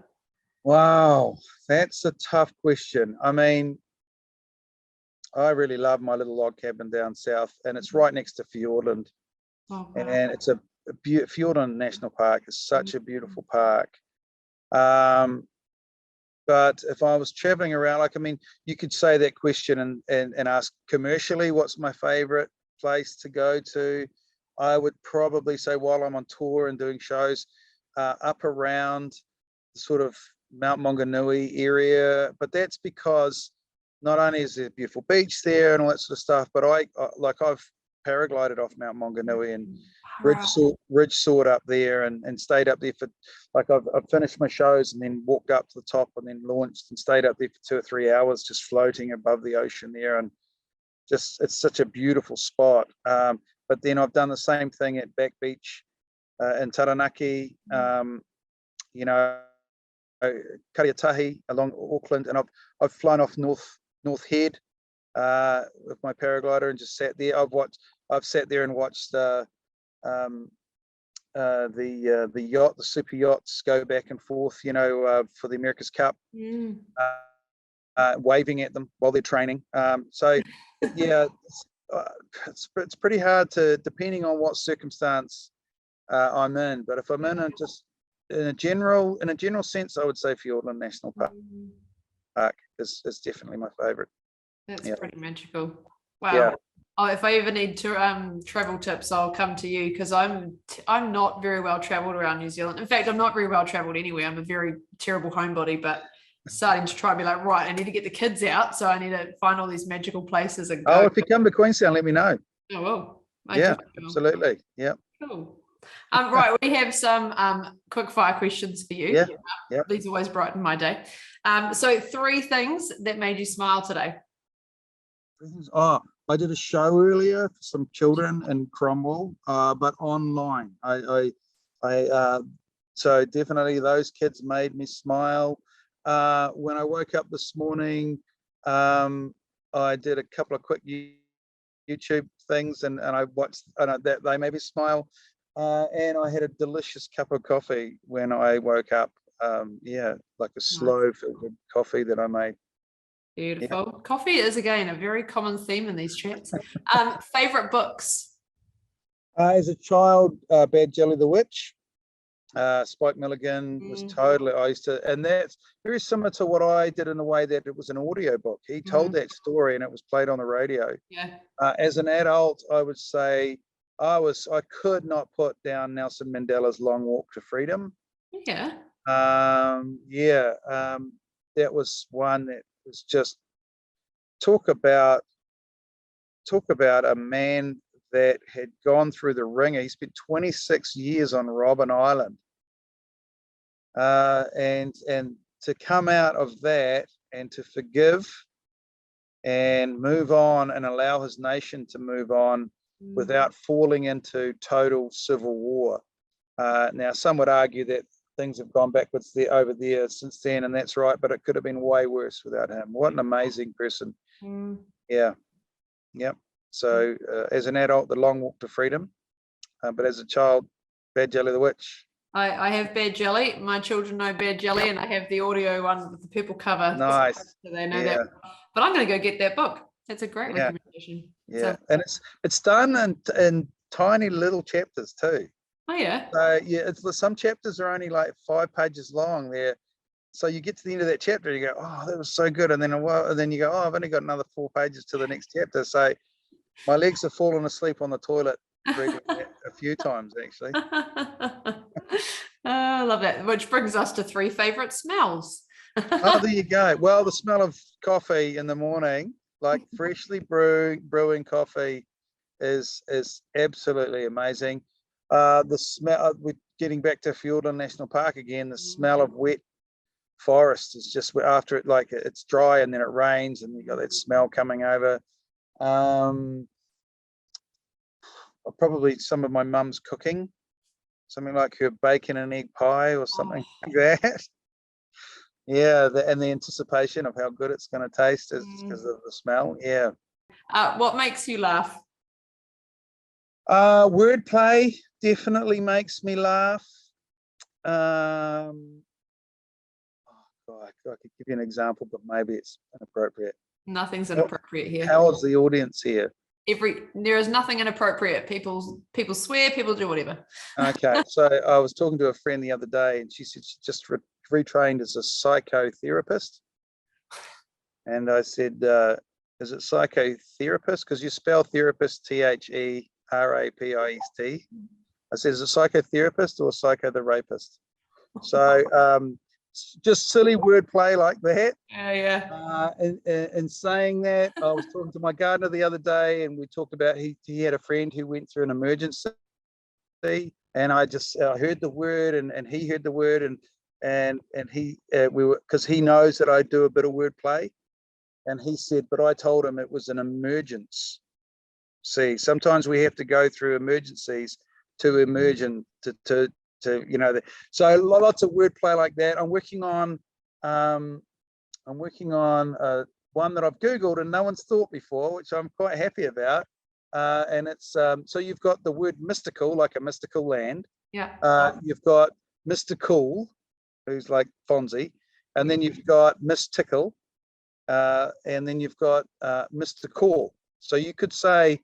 Wow, that's a tough question. I mean, I really love my little log cabin down south, and it's right next to Fiordland. Oh, wow. And it's a Fiordland National Park is such a beautiful park. But if I was traveling around, like, I mean, you could say that question and ask commercially, what's my favorite place to go to? I would probably say, while I'm on tour and doing shows, up around sort of Mount Maunganui area. But that's because not only is there a beautiful beach there and all that sort of stuff, but I've paraglided off Mount Maunganui and ridge soared up there and stayed up there for, like, I've finished my shows and then walked up to the top and then launched and stayed up there for 2 or 3 hours just floating above the ocean there, and just, it's such a beautiful spot. But then I've done the same thing at Back Beach in Taranaki, Kariatahi along Auckland, and I've flown off North Head with my paraglider and just sat there. I've sat there and watched the yacht, the super yachts go back and forth, for the America's Cup, waving at them while they're training. So yeah, it's pretty hard to, depending on what circumstance I'm in. But if I'm in a general sense, I would say Fiordland National Park is definitely my favorite. That's pretty magical. Wow. Yeah. Oh, if I ever need to travel tips, I'll come to you, because I'm not very well traveled around New Zealand. In fact, I'm not very well traveled anywhere. I'm a very terrible homebody, but starting to try and be like, right, I need to get the kids out, so I need to find all these magical places and go. Oh, if you come to Queenstown, let me know. Oh, well. Yeah, absolutely. Yeah. Cool. Right, we have some quick fire questions for you. Yeah. These always brighten my day. So 3 things that made you smile today. Oh, I did a show earlier for some children in Cromwell, but online. So definitely those kids made me smile. When I woke up this morning, I did a couple of quick YouTube things, and I watched that they made me smile. And I had a delicious cup of coffee when I woke up. Like a slow filtered coffee that I made. Beautiful. Yeah. Coffee is, again, a very common theme in these chats. Favorite books? As a child, Bad Jelly the Witch. Spike Milligan was Mm. totally, I used to, and that's very similar to what I did in the way that it was an audio book. He told that story and it was played on the radio. Yeah. As an adult, I would say I could not put down Nelson Mandela's Long Walk to Freedom. Yeah. That was one that was just talk about a man that had gone through the ringer. He spent 26 years on Robben Island, and to come out of that and to forgive and move on and allow his nation to move on without falling into total civil war. Now, some would argue that things have gone backwards there over there since then, and that's right, but it could have been way worse without him. What an amazing person. Yeah. Yep. So as an adult, the Long Walk to Freedom, but as a child, Bad Jelly the Witch. I have Bad Jelly. My children know Bad Jelly, and I have the audio one with the purple cover. Nice. So they know that. But I'm going to go get that book. That's a great recommendation. Yeah, and it's done in tiny little chapters too. Oh yeah. So some chapters are only like 5 pages long. There, so you get to the end of that chapter, and you go, "Oh, that was so good," and then you go, "Oh, I've only got another 4 pages to the next chapter." So my legs have fallen asleep on the toilet reading that a few times actually. I love that. Which brings us to 3 favorite smells. Oh, there you go. Well, the smell of coffee in the morning, like freshly brewing coffee, is absolutely amazing. The smell, we're getting back to Fiordland National Park again, the smell of wet forest is just after it, like it's dry and then it rains and you got that smell coming over. Probably some of my mum's cooking, something like her bacon and egg pie or something like that. Yeah, and the anticipation of how good it's going to taste is because of the smell. Yeah. What makes you laugh? Wordplay definitely makes me laugh. Oh God, I could give you an example, but maybe it's inappropriate. Nothing's inappropriate here. How is the audience here? There is nothing inappropriate. People swear, people do whatever. Okay, so I was talking to a friend the other day, and she said she just retrained as a psychotherapist, and I said, "Is it psychotherapist? Because you spell therapist THERAPIST." I said, "Is it psychotherapist or psycho the rapist?" So just silly wordplay like that. In saying that, I was talking to my gardener the other day, and we talked about he had a friend who went through an emergency, and I just heard the word, and he heard the word, and he because he knows that I do a bit of wordplay, and he said, but I told him it was an emergence. See, sometimes we have to go through emergencies to emerge and to so lots of wordplay like that. I'm working on one that I've Googled and no one's thought before, which I'm quite happy about. And it's so you've got the word mystical, like a mystical land. Yeah. You've got mystical, who's like Fonzie, and then you've got mystical, and then you've got mystical. So you could say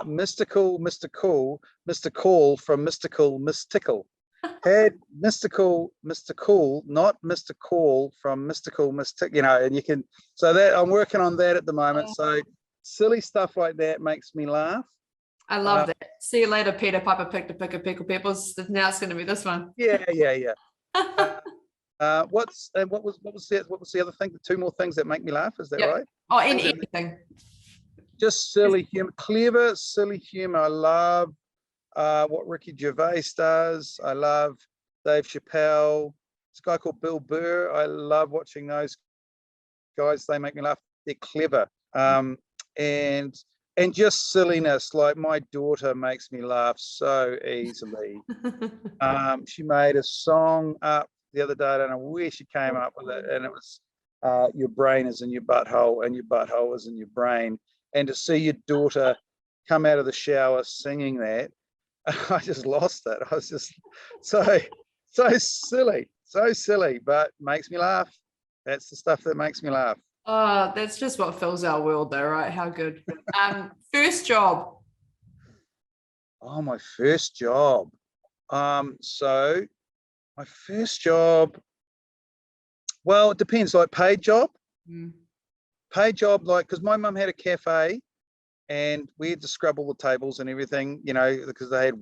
mystical from mystical. Had mystical, not mystical from mystical, and you can, so that I'm working on that at the moment. So silly stuff like that makes me laugh. I love that. See you later, Peter Piper picked a pick of pickled peppers. Now it's going to be this one. Yeah. What was the other thing? The 2 more things that make me laugh, is that right? Oh, anything. Just silly humor, clever, silly humor. I love what Ricky Gervais does. I love Dave Chappelle. This guy called Bill Burr. I love watching those guys. They make me laugh. They're clever. And just silliness. Like my daughter makes me laugh so easily. She made a song up the other day. I don't know where she came up with it, and it was your brain is in your butthole and your butthole is in your brain. And to see your daughter come out of the shower singing that, I just lost it. I was just so silly, but makes me laugh. That's the stuff that makes me laugh. Oh, that's just what fills our world though, right? How good. First job. Oh, my first job. So My first job, well, it depends, like paid job. Paid job, like, because my mum had a cafe and we had to scrub all the tables and everything, you know, because they had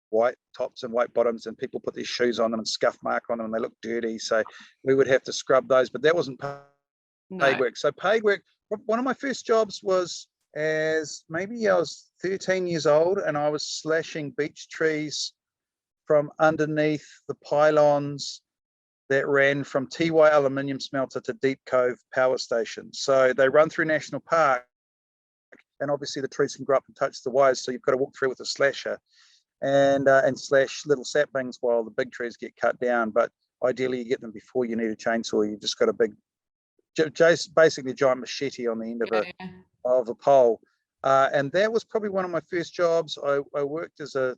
white tops and white bottoms and people put their shoes on them and scuff mark on them and they look dirty. So we would have to scrub those, but that wasn't paid work. So paid work, one of my first jobs was as maybe I was 13 years old and I was slashing beech trees from underneath the pylons that ran from Tiwai aluminium smelter to Deep Cove power station. So they run through National Park and obviously the trees can grow up and touch the wires. So you've got to walk through with a slasher and slash little saplings while the big trees get cut down. But ideally you get them before you need a chainsaw. You've just got a big, basically a giant machete on the end of a pole. And that was probably one of my first jobs. I worked as a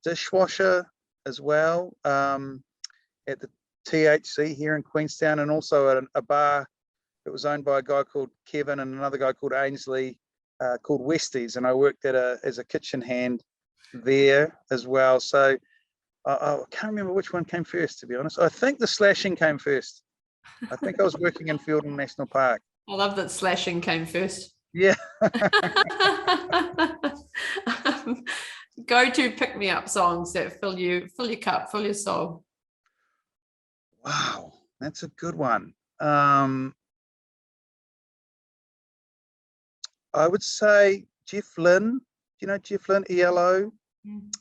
dishwasher as well at the THC here in Queenstown, and also at a bar that was owned by a guy called Kevin and another guy called Ainsley called Westies, and I worked as a kitchen hand there as well. So I can't remember which one came first, to be honest. I think the slashing came first. I think I was working in Fielden National Park. I love that slashing came first. Yeah. Go to pick me up songs that fill your cup, fill your soul. Wow, that's a good one. I would say Jeff Lynne. Do you know Jeff Lynne? ELO,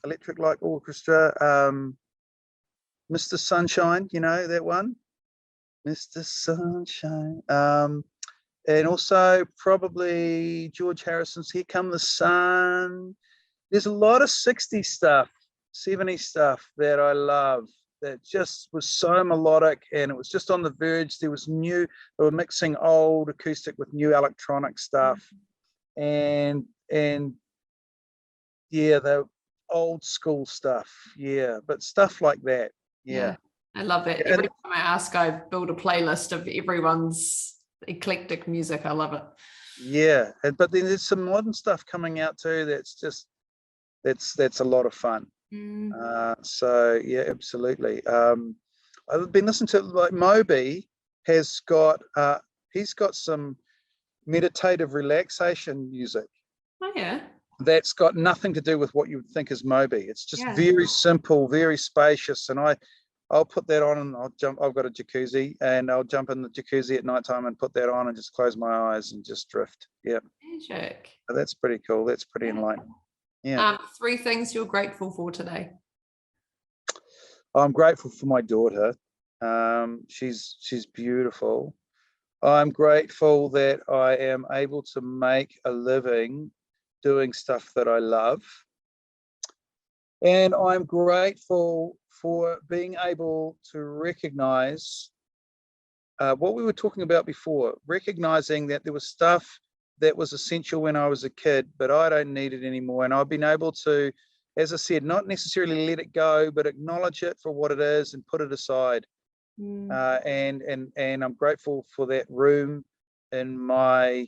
Electric Light Orchestra. Mr. Sunshine, you know that one? Mr. Sunshine. And also probably George Harrison's Here Come the Sun. There's a lot of 60s stuff, 70s stuff that I love that just was so melodic and it was just on the verge. They were mixing old acoustic with new electronic stuff. And yeah, the old school stuff. Yeah, but stuff like that. Yeah. I love it. Every time I ask, I build a playlist of everyone's eclectic music. I love it. Yeah, but then there's some modern stuff coming out too that's a lot of fun. So yeah, absolutely. I've been listening to, like, Moby has got he's got some meditative relaxation music. Oh yeah. That's got nothing to do with what you would think is Moby. It's just very simple, very spacious, and I'll put that on and I've got a jacuzzi and I'll jump in the jacuzzi at nighttime and put that on and just close my eyes and just drift. Yeah. Magic. So that's pretty cool. That's pretty enlightening. Yeah. 3 things you're grateful for today. I'm grateful for my daughter. She's beautiful. I'm grateful that I am able to make a living doing stuff that I love. And I'm grateful for being able to recognize what we were talking about before, recognizing that there was stuff that was essential when I was a kid, but I don't need it anymore. And I've been able to, as I said, not necessarily let it go, but acknowledge it for what it is and put it aside. And I'm grateful for that room in my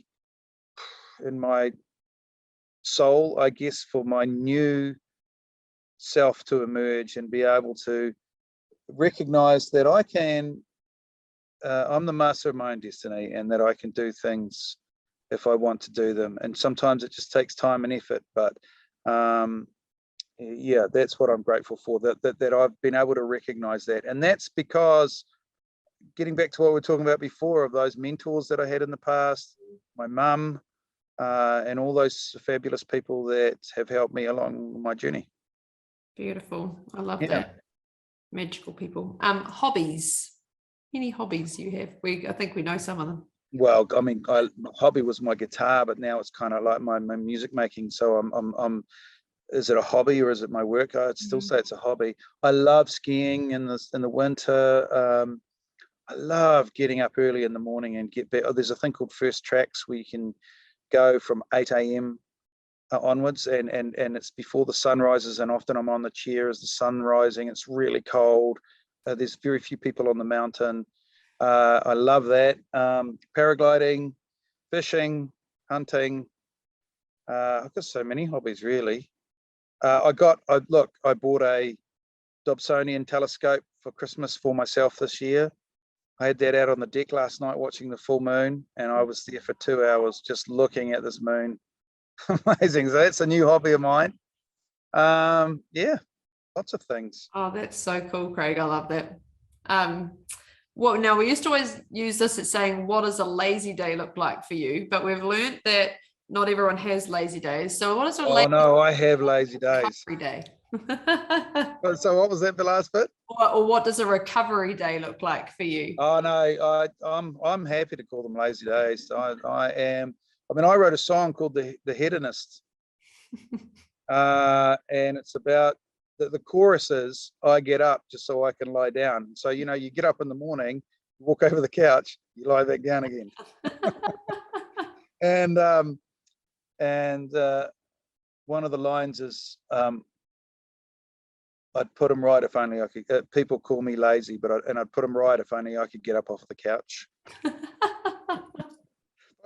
soul, I guess, for my new self to emerge and be able to recognize that I can, I'm the master of my own destiny, and that I can do things if I want to do them. And sometimes it just takes time and effort, but yeah, that's what I'm grateful for, that I've been able to recognize that. And that's because, getting back to what we were talking about before, of those mentors that I had in the past, my mum, and all those fabulous people that have helped me along my journey. Beautiful. I love that. Magical people. Hobbies. Any hobbies you have? I think we know some of them. Well, I mean, my hobby was my guitar, but now it's kind of like my music making. So I'm is it a hobby or is it my work? I'd still say it's a hobby. I love skiing in the winter. I love getting up early in the morning and get back. There's a thing called First Tracks where you can go from 8 a.m. onwards, and it's before the sun rises, and often I'm on the chair as the sun rising. It's really cold. There's very few people on the mountain. I love that. Paragliding, fishing, hunting. I've got so many hobbies, really. I bought a Dobsonian telescope for Christmas for myself this year. I had that out on the deck last night watching the full moon, and I was there for 2 hours just looking at this moon. Amazing. So that's a new hobby of mine. Yeah, lots of things. Oh, that's so cool, Craig. I love that. Well, now we used to always use this as saying, what does a lazy day look like for you? But we've learned that not everyone has lazy days. So what is a lazy no, I have lazy days. recovery day? So what was that, the last bit? Or what does a recovery day look like for you? Oh no, I'm happy to call them lazy days. I am. I mean, I wrote a song called the Hedonist, and it's about the chorus is, I get up just so I can lie down. So you get up in the morning, walk over the couch, you lie back down again. and one of the lines is, I'd put them right if only I could. People call me lazy, I'd put them right if only I could get up off the couch. If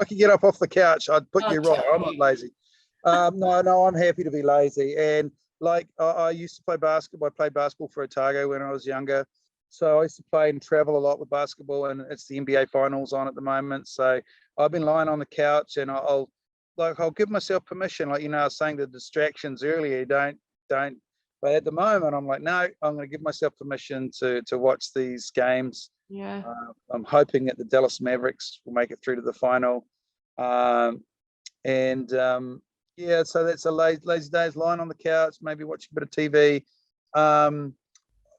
I could get up off the couch, I'd put you right. I'm not lazy. No, I'm happy to be lazy. And like I used to play basketball. I played basketball for Otago when I was younger. So I used to play and travel a lot with basketball, and it's the NBA finals on at the moment. So I've been lying on the couch, and I'll give myself permission. Like, I was saying the distractions earlier, don't. But at the moment, I'm like, no, I'm going to give myself permission to watch these games. Yeah. I'm hoping that the Dallas Mavericks will make it through to the final. Yeah, so that's a lazy days, lying on the couch, maybe watching a bit of TV.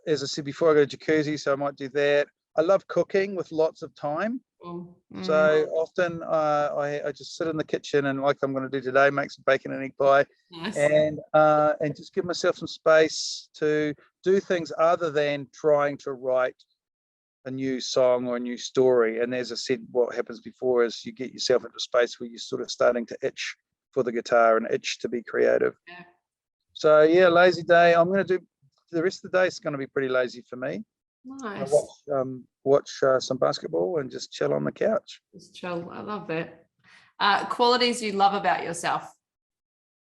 As I said before, I got a jacuzzi, so I might do that. I love cooking with lots of time. So often I just sit in the kitchen and, like I'm going to do today, make some bacon and egg pie. Nice. And just give myself some space to do things other than trying to write a new song or a new story. And as I said, what happens before is you get yourself into a space where you're sort of starting to itch for the guitar and itch to be creative. Yeah. So yeah, lazy day. I'm going to do the rest of the day. It's going to be pretty lazy for me. Nice. Watch some basketball and just chill on the couch. Just chill. I love that. Qualities you love about yourself.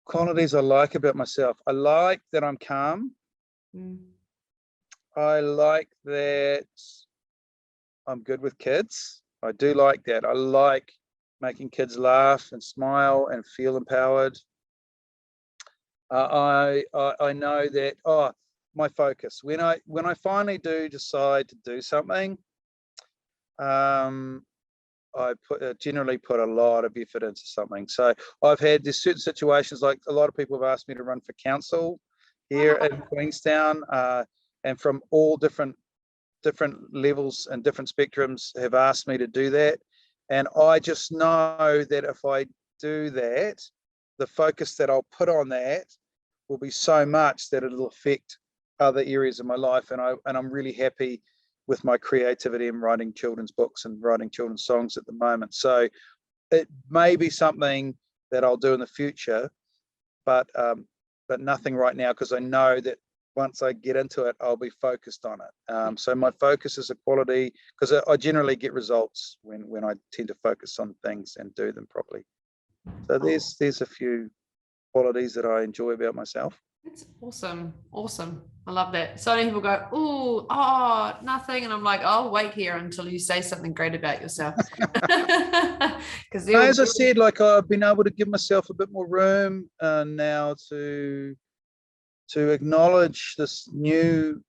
Qualities I like about myself. I like that I'm calm. I like that I'm good with kids. I do like that. I like making kids laugh and smile and feel empowered. I know that my focus, when I finally do decide to do something, I generally put a lot of effort into something. So there's certain situations, like a lot of people have asked me to run for council here in Queenstown, and from all different levels and different spectrums have asked me to do that. And I just know that if I do that, the focus that I'll put on that will be so much that it'll affect other areas of my life. And I'm really happy with my creativity in writing children's books and writing children's songs at the moment. So it may be something that I'll do in the future, but nothing right now, because I know that once I get into it, I'll be focused on it. So my focus is a quality, because I generally get results when I tend to focus on things and do them properly. So there's a few qualities that I enjoy about myself. That's awesome. Awesome. I love that. So many people go, nothing. And I'm like, I'll wait here until you say something great about yourself. Because as I said, like, I've been able to give myself a bit more room now to acknowledge this new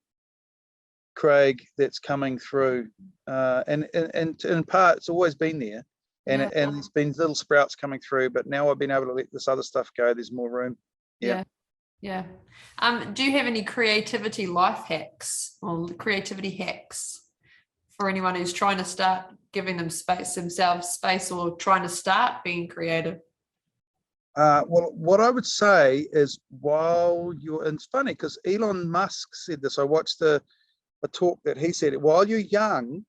Craig that's coming through. And in part, it's always been there. And there's been little sprouts coming through, but now I've been able to let this other stuff go. There's more room. Yeah. Do you have any creativity life hacks or creativity hacks for anyone who's trying to start giving themselves space or trying to start being creative? Well, what I would say is, it's funny because Elon Musk said this. I watched a talk that he said, while you're young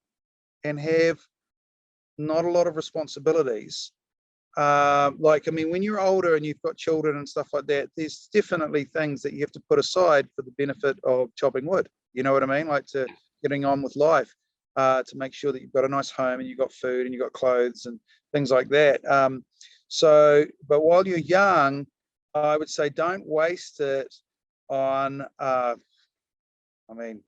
and have not a lot of responsibilities, when you're older and you've got children and stuff like that, there's definitely things that you have to put aside for the benefit of chopping wood. You know what I mean? Like, to getting on with life, to make sure that you've got a nice home and you've got food and you've got clothes and things like that. But while you're young, I would say don't waste it on I mean,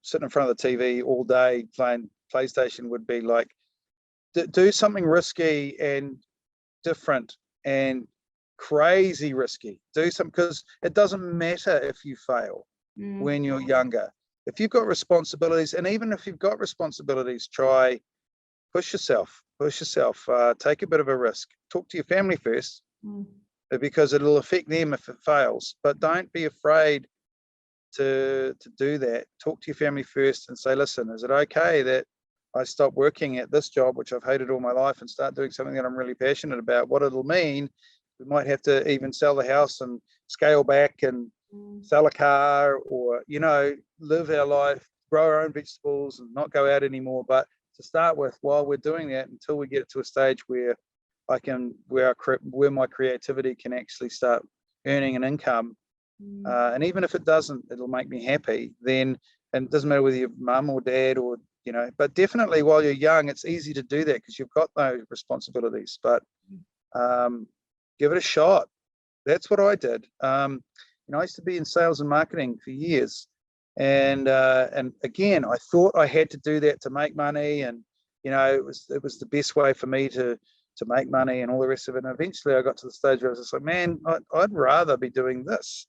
sitting in front of the TV all day playing PlayStation would be like, do something risky and different and crazy risky. Do something, because it doesn't matter if you fail when you're younger. If you've got responsibilities, and even if you've got responsibilities, try push yourself, take a bit of a risk. Talk to your family first, because it'll affect them if it fails. But don't be afraid to do that. Talk to your family first and say, listen, is it okay that I stop working at this job, which I've hated all my life, and start doing something that I'm really passionate about? What it'll mean, we might have to even sell the house and scale back and sell a car, or, you know, live our life, grow our own vegetables and not go out anymore. But to start with, while we're doing that, until we get to a stage where where my creativity can actually start earning an income, and even if it doesn't, it'll make me happy. Then, and it doesn't matter whether you're mum or dad, or, you know, but definitely while you're young, it's easy to do that because you've got no responsibilities. But give it a shot. That's what I did. You know, I used to be in sales and marketing for years, and again, I thought I had to do that to make money, and, you know, it was the best way for me to make money and all the rest of it. And eventually, I got to the stage where I was just like, man, I'd rather be doing this.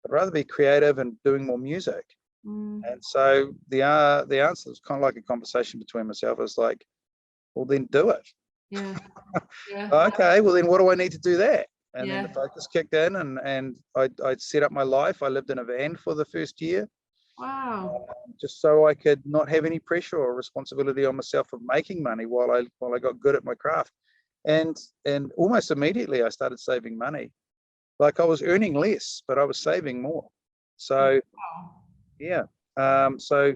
I'd rather be creative and doing more music. And so the answer was kind of like a conversation between myself. I was like, well, then do it. Yeah. Okay, well, then what do I need to do that? And then the focus kicked in, and I'd set up my life. I lived in a van for the first year. Wow. Just so I could not have any pressure or responsibility on myself of making money while I got good at my craft. And almost immediately I started saving money. Like, I was earning less, but I was saving more. So so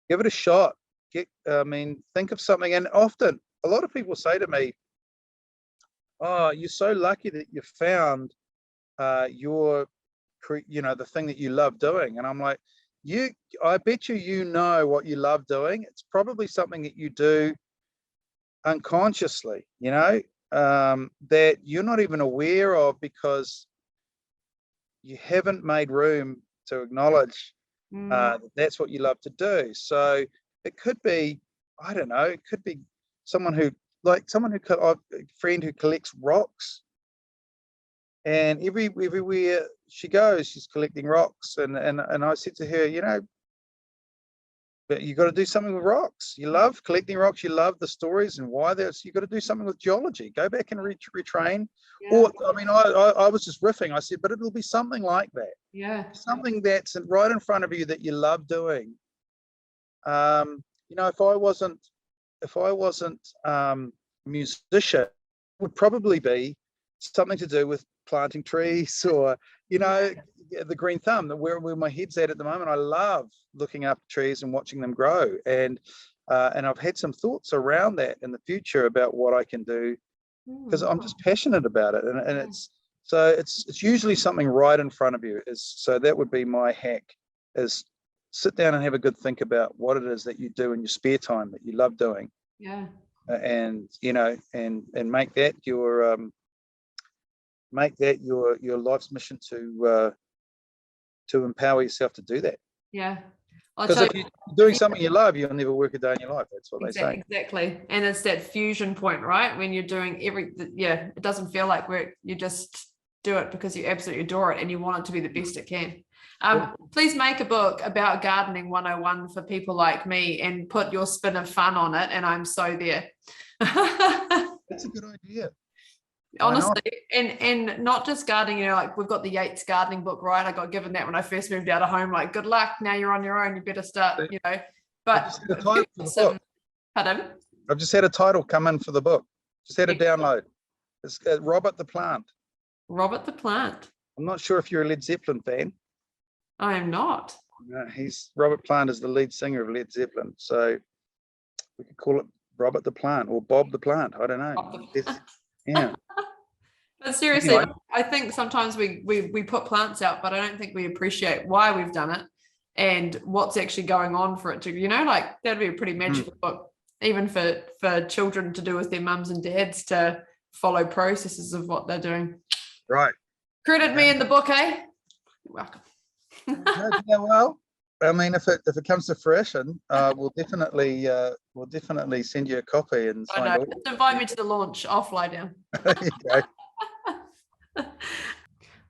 give it a shot. Think of something. And often a lot of people say to me, oh, you're so lucky that you found the thing that you love doing. And I'm like, I bet you know what you love doing. It's probably something that you do unconsciously, you know, that you're not even aware of, because you haven't made room to acknowledge that's what you love to do. So it could be, I don't know, it could be a friend who collects rocks, and everywhere she goes, she's collecting rocks. And I said to her, you know, but you got to do something with rocks. You love collecting rocks. You love the stories and why there's. You got to do something with geology. Go back and retrain. Or, I mean, I was just riffing. I said, but it'll be something like that. Yeah. Something that's right in front of you that you love doing. You know, if I wasn't a musician, it would probably be something to do with planting trees, or, you know, the green thumb, where my head's at the moment. I love looking up trees and watching them grow, and I've had some thoughts around that in the future about what I can do, because I'm just passionate about it. And it's usually something right in front of you. So that would be my hack, is sit down and have a good think about what it is that you do in your spare time that you love doing. And, you know, and make that your life's mission to empower yourself to do that. Because if you're doing something you love, you'll never work a day in your life. That's what they say. Exactly. And it's that fusion point, right? When you're doing it doesn't feel like work. You just do it because you absolutely adore it and you want it to be the best it can. Please make a book about gardening 101 for people like me, and put your spin of fun on it, and I'm so there. That's a good idea. Honestly, and not just gardening, you know, like we've got the Yates gardening book, right? I got given that when I first moved out of home, like, good luck, now you're on your own, you better start, you know. But pardon? I've just had a title come in for the book. Just had a download. It's Robert the Plant. Robert the Plant. I'm not sure if you're a Led Zeppelin fan. I am not. No, Robert Plant is the lead singer of Led Zeppelin, so we could call it Robert the Plant or Bob the Plant. I don't know. Yeah. But seriously, anyway. I think sometimes we put plants out, but I don't think we appreciate why we've done it and what's actually going on for it to, you know, like that'd be a pretty magical book, even for children to do with their mums and dads, to follow processes of what they're doing. Right. Credit me in the book, eh? You're welcome. Yeah, well, I mean, if it comes to fruition, we'll definitely send you a copy and I signed know. Just invite me to the launch. I'll fly down. Okay.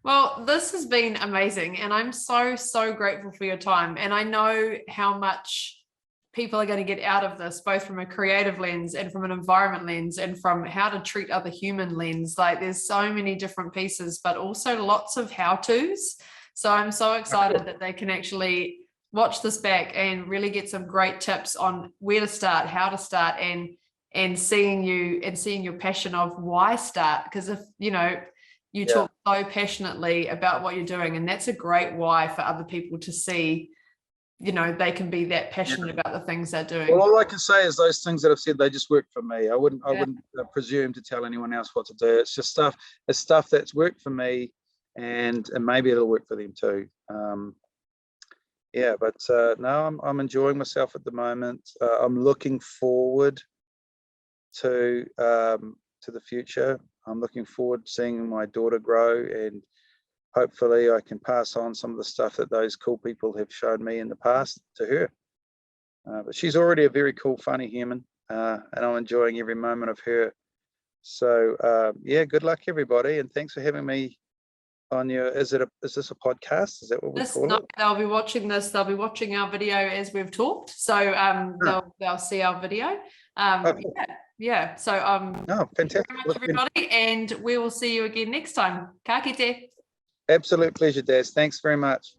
Well, this has been amazing, and I'm so, so grateful for your time. And I know how much people are going to get out of this, both from a creative lens and from an environment lens and from how to treat other human lens. Like there's so many different pieces, but also lots of how-tos. So I'm so excited that they can actually watch this back and really get some great tips on where to start, how to start, and seeing your passion of why start. Because if you talk so passionately about what you're doing, and that's a great why for other people to see, they can be that passionate about the things they're doing. Well, all I can say is those things that I've said, they just work for me. I wouldn't presume to tell anyone else what to do. It's just stuff that's worked for me, and maybe it'll work for them too. No, I'm enjoying myself at the moment. I'm looking forward to the future. I'm looking forward to seeing my daughter grow, and hopefully I can pass on some of the stuff that those cool people have shown me in the past to her. But she's already a very cool, funny human, and I'm enjoying every moment of her. So good luck everybody, and thanks for having me on your. Is this a podcast? Is that what we call it? They'll be watching this. They'll be watching our video as we've talked. So they'll see our video. Yeah. So fantastic. thank you very much, everybody, and we will see you again next time. Ka kite. Absolute pleasure, Daz. Thanks very much.